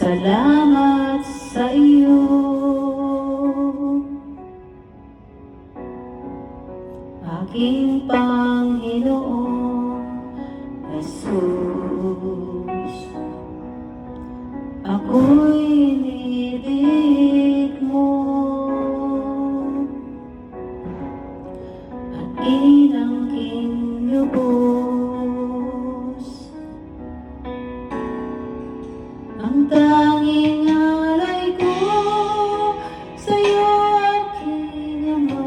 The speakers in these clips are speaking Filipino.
Salamat sa iyo, aking Panginoong Jesus. Ako'y iniibig mo at inangking lubos. Ang tanging alay ko sa'yo, aking Ama,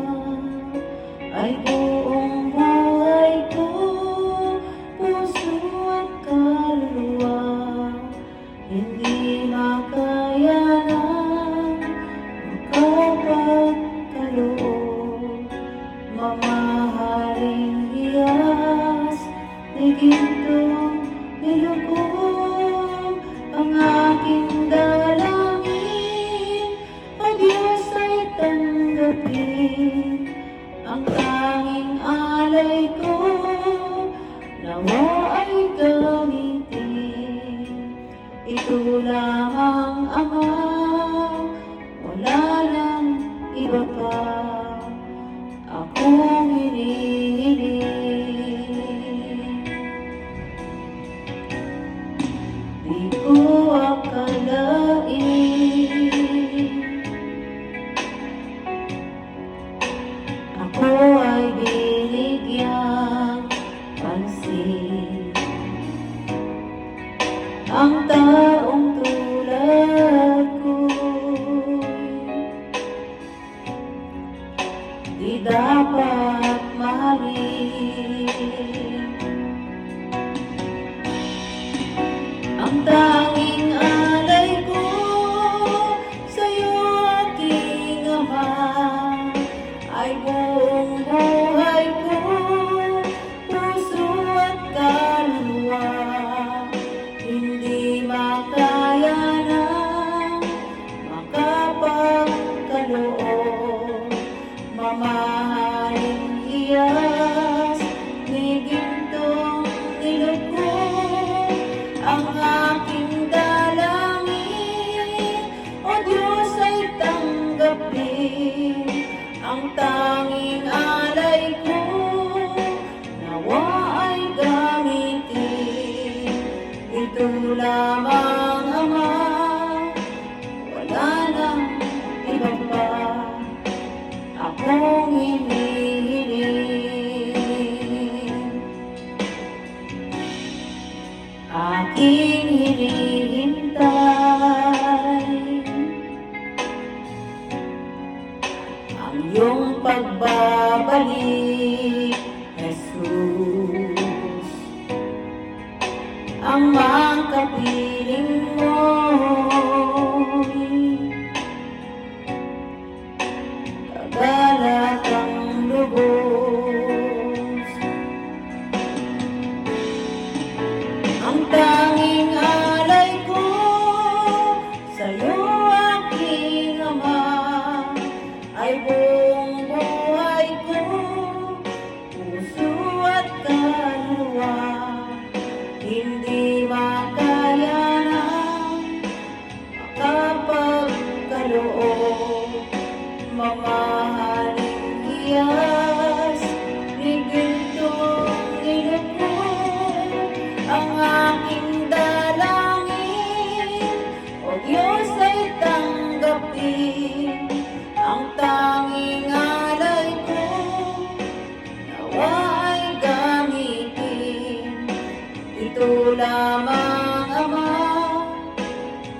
ay buong buhay ko, puso at kaluluwa. Hindi makayanan makapagkaloob, mamahaling hiyas ni gintong nilugod. Ang aking dalangin, o Diyos, ay tanggapin. Ang tanging alay ko, nawa ay gamitin. Ito lamang, Ama, wala nang iba pa akong hinihiling. Di ko akalain ako ay binigyang pansin. Ang taong tulad ko'y di dapat mahalin. Ang tanging alay ko sa'yo, aking Ama, ay buong buhay ko, puso at kaluluwa. Hindi makayanan makapagkaloob, mamahaling hiyas ni gintong nilugod. Ang aking dalangin, o Diyos, ay tanggapin. Ang tanging alay ko, nawa ay gamitin. Ito lamang, Ama, wala nang iba pa akong hinihiling. Aking hinihintay ang iyong pagbabalik, Jesus. Ang mga kapiling mo'y kagalat ang lubos. Ang tanging alay ko sa'yo, aking Ama, ay buong buhay ko, puso at kaluluwa. Hindi makayanan makapagkaloob, mamahaling hiyas ni gintong nilugod. Ang aking dalangin, o Diyos, ay tanggapin. Ang tanging alay ko, nawa ay gamitin. Ito lamang, Ama,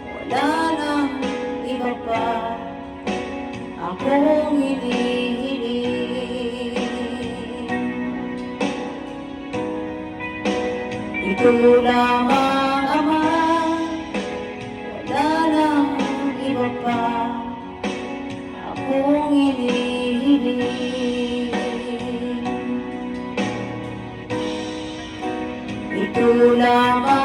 wala nang iba pa akong hinihiling. Ito lamang, Ama, wala nang iba pa akong hinihiling. Ito lamang,